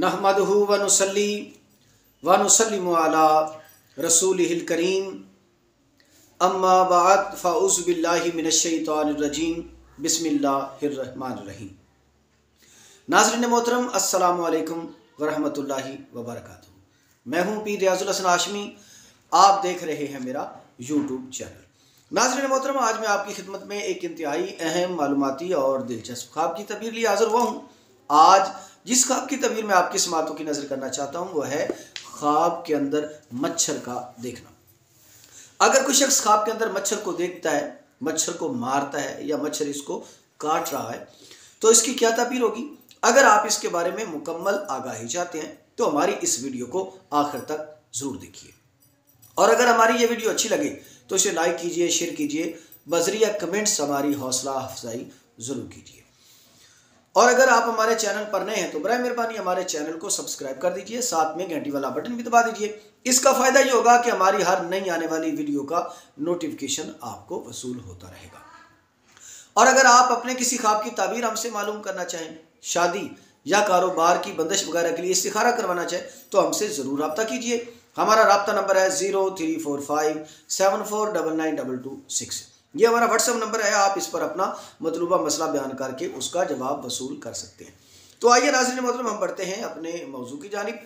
नहमदुहु व नुसल्ली व नुसल्लिमु अला रसूलिहिल करीम अम्मा बाद फ़अऊज़ु बिल्लाहि मिनश शैतानिर रजीम बिस्मिल्लाहिर रहमानिर रहीम। नाज़रीन मोहतरम, अस्सलामु अलैकुम व रहमतुल्लाहि व बरकातुहू। मैं हूँ पीर रियाजुल हसन हाशमी। आप देख रहे हैं मेरा यूट्यूब चैनल। नाज़रीन मोहतरम, आज मैं आपकी खिदमत में एक इंतहाई अहम मालूमाती और दिलचस्प ख्वाब की तबीर लिए हाज़िर हुआ हूँ। आज जिस ख्वाब की तबीर में आपकी समातों की नज़र करना चाहता हूँ वह है ख्वाब के अंदर मच्छर का देखना। अगर कोई शख्स ख्वाब के अंदर मच्छर को देखता है, मच्छर को मारता है या मच्छर इसको काट रहा है, तो इसकी क्या तबीर होगी। अगर आप इसके बारे में मुकम्मल आगाही चाहते हैं तो हमारी इस वीडियो को आखिर तक जरूर देखिए। और अगर हमारी ये वीडियो अच्छी लगे तो इसे लाइक कीजिए, शेयर कीजिए, बजरिया कमेंट्स हमारी हौसला अफजाई जरूर कीजिए। और अगर आप हमारे चैनल पर नए हैं तो बराए मेहरबानी हमारे चैनल को सब्सक्राइब कर दीजिए, साथ में घंटी वाला बटन भी दबा दीजिए। इसका फायदा ये होगा कि हमारी हर नई आने वाली वीडियो का नोटिफिकेशन आपको वसूल होता रहेगा। और अगर आप अपने किसी ख्वाब की ताबीर हमसे मालूम करना चाहें, शादी या कारोबार की बंदिश वगैरह के लिए इस्तिखारा करवाना चाहें, तो हमसे ज़रूर रब्ता कीजिए। हमारा रब्ता नंबर है 034574992226। ये हमारा व्हाट्सएप नंबर है। आप इस पर अपना मतलूबा मसला बयान करके उसका जवाब वसूल कर सकते हैं। तो आइए नाज़रीन मोहतरम, हम बढ़ते हैं अपने मौजू की जानिब।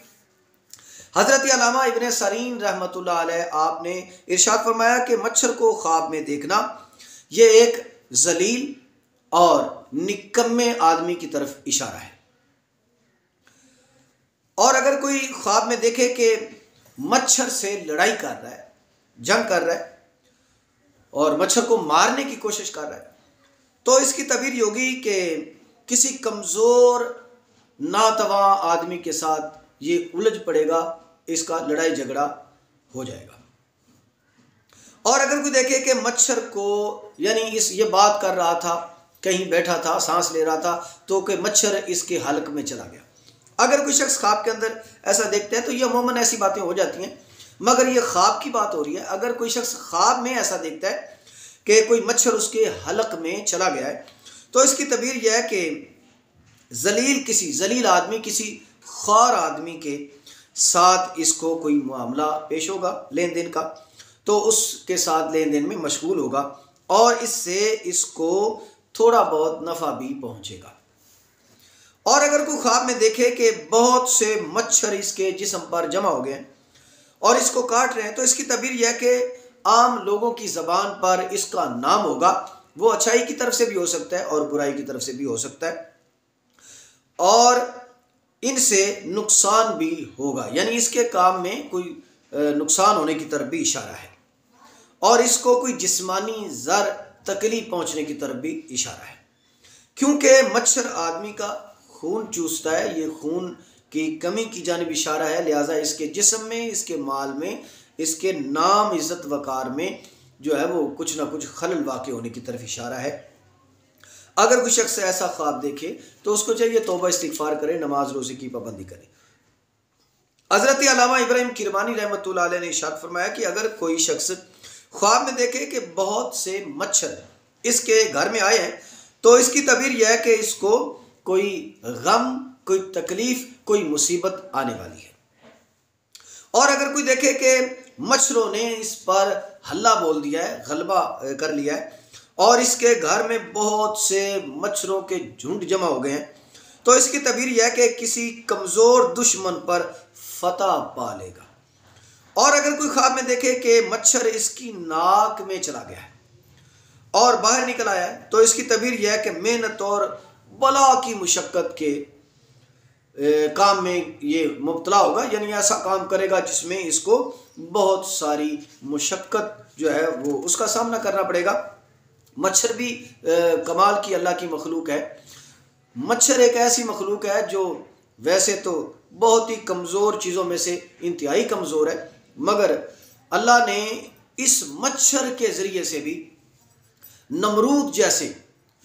हज़रत अल्लामा इब्न सरीन रहमतुल्लाह अलैह आपने इरशाद फरमाया कि मच्छर को ख्वाब में देखना ये एक जलील और निकम्मे आदमी की तरफ इशारा है। और अगर कोई ख्वाब में देखे कि मच्छर से लड़ाई कर रहा है, जंग कर रहा है और मच्छर को मारने की कोशिश कर रहा है, तो इसकी तबीर योगी कि किसी कमज़ोर नातवा आदमी के साथ ये उलझ पड़ेगा, इसका लड़ाई झगड़ा हो जाएगा। और अगर कोई देखे कि मच्छर को यानी ये बात कर रहा था, कहीं बैठा था, सांस ले रहा था, तो कि मच्छर इसके हलक में चला गया। अगर कोई शख्स ख्वाब के अंदर ऐसा देखता है तो ये अमूमन ऐसी बातें हो जाती हैं, मगर ये ख्वाब की बात हो रही है। अगर कोई शख्स ख्वाब में ऐसा देखता है कि कोई मच्छर उसके हलक में चला गया है, तो इसकी तबीर यह है कि जलील आदमी, किसी ख्वार आदमी के साथ इसको कोई मामला पेश होगा लेन देन का, तो उसके साथ लेन देन में मशगूल होगा और इससे इसको थोड़ा बहुत नफ़ा भी पहुँचेगा। और अगर कोई ख्वाब में देखे कि बहुत से मच्छर इसके जिस्म पर जमा हो गए और इसको काट रहे हैं, तो इसकी तबीर यह है कि आम लोगों की ज़बान पर इसका नाम होगा। वो अच्छाई की तरफ से भी हो सकता है और बुराई की तरफ से भी हो सकता है, और इनसे नुकसान भी होगा, यानी इसके काम में कोई नुकसान होने की तरफ भी इशारा है और इसको कोई जिस्मानी ज़र तकलीफ पहुँचने की तरफ भी इशारा है। क्योंकि मच्छर आदमी का खून चूसता है, ये खून की कमी की जानिब इशारा है, लिहाजा इसके जिस्म में, इसके माल में, इसके नाम इज़्ज़त वकार में जो है वो कुछ ना कुछ खलल वाक़ होने की तरफ इशारा है। अगर कोई शख्स ऐसा ख्वाब देखे तो उसको चाहिए तौबा इस्तिग़फ़ार करे, नमाज रोज़े की पाबंदी करे। हज़रत अल्लामा इब्राहिम किरमानी रहमतुल्लाह अलैह ने इरशाद फरमाया कि अगर कोई शख्स ख्वाब में देखे कि बहुत से मच्छर इसके घर में आए हैं, तो इसकी तबीर यह है कि इसको कोई गम, कोई तकलीफ, कोई मुसीबत आने वाली है। और अगर कोई देखे कि मच्छरों ने इस पर हल्ला बोल दिया है, गलबा कर लिया है और इसके घर में बहुत से मच्छरों के झुंड जमा हो गए हैं, तो इसकी तबीर यह है कि किसी कमज़ोर दुश्मन पर फतह पा लेगा। और अगर कोई ख्वाब में देखे कि मच्छर इसकी नाक में चला गया है और बाहर निकल आया है, तो इसकी तबीर यह है कि मेहनत और बला की मुशक्क़त के काम में ये मुब्तला होगा, यानी ऐसा काम करेगा जिसमें इसको बहुत सारी मुशक्क़त जो है वो उसका सामना करना पड़ेगा। मच्छर भी कमाल की अल्लाह की मखलूक है। मच्छर एक ऐसी मखलूक है जो वैसे तो बहुत ही कमज़ोर चीज़ों में से इंतहाई कमज़ोर है, मगर अल्लाह ने इस मच्छर के ज़रिए से भी नमरूद जैसे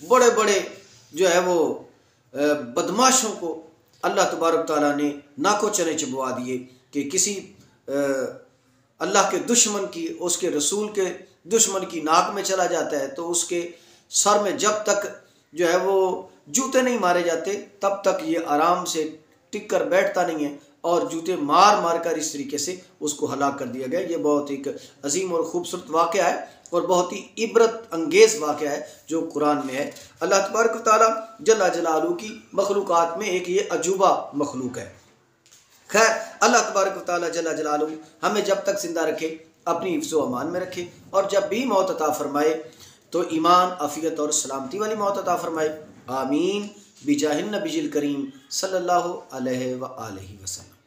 बड़े बड़े जो है वो बदमाशों को अल्लाह तबारक तआला ने नाको चने चबवा दिए कि किसी अल्लाह के दुश्मन की, उसके रसूल के दुश्मन की नाक में चला जाता है तो उसके सर में जब तक जो है वो जूते नहीं मारे जाते तब तक ये आराम से टिक कर बैठता नहीं है और जूते मार मार कर इस तरीके से उसको हलाक कर दिया गया। ये बहुत एक अजीम और ख़ूबसूरत वाक़या है और बहुत ही इबरत अंगेज़ वाक़या है जो कुरान में है। अल्लाह तबारक व तआला जल्ला जलालहू की मखलूक़ात में एक ये अजूबा मखलूक है। खैर, अल्लाह तबारक व तआला जल्ला जलालहू हमें जब तक ज़िंदा रखे अपनी हिफ्ज़ व अमान में रखे और जब भी मौत अता फ़रमाए तो ईमान, आफ़ियत और सलामती वाली मौत अता फ़रमाए। आमीन बिजाहिन नबीजिल करीम सल्लल्लाहु अलैहि व आलिहि वसल्लम।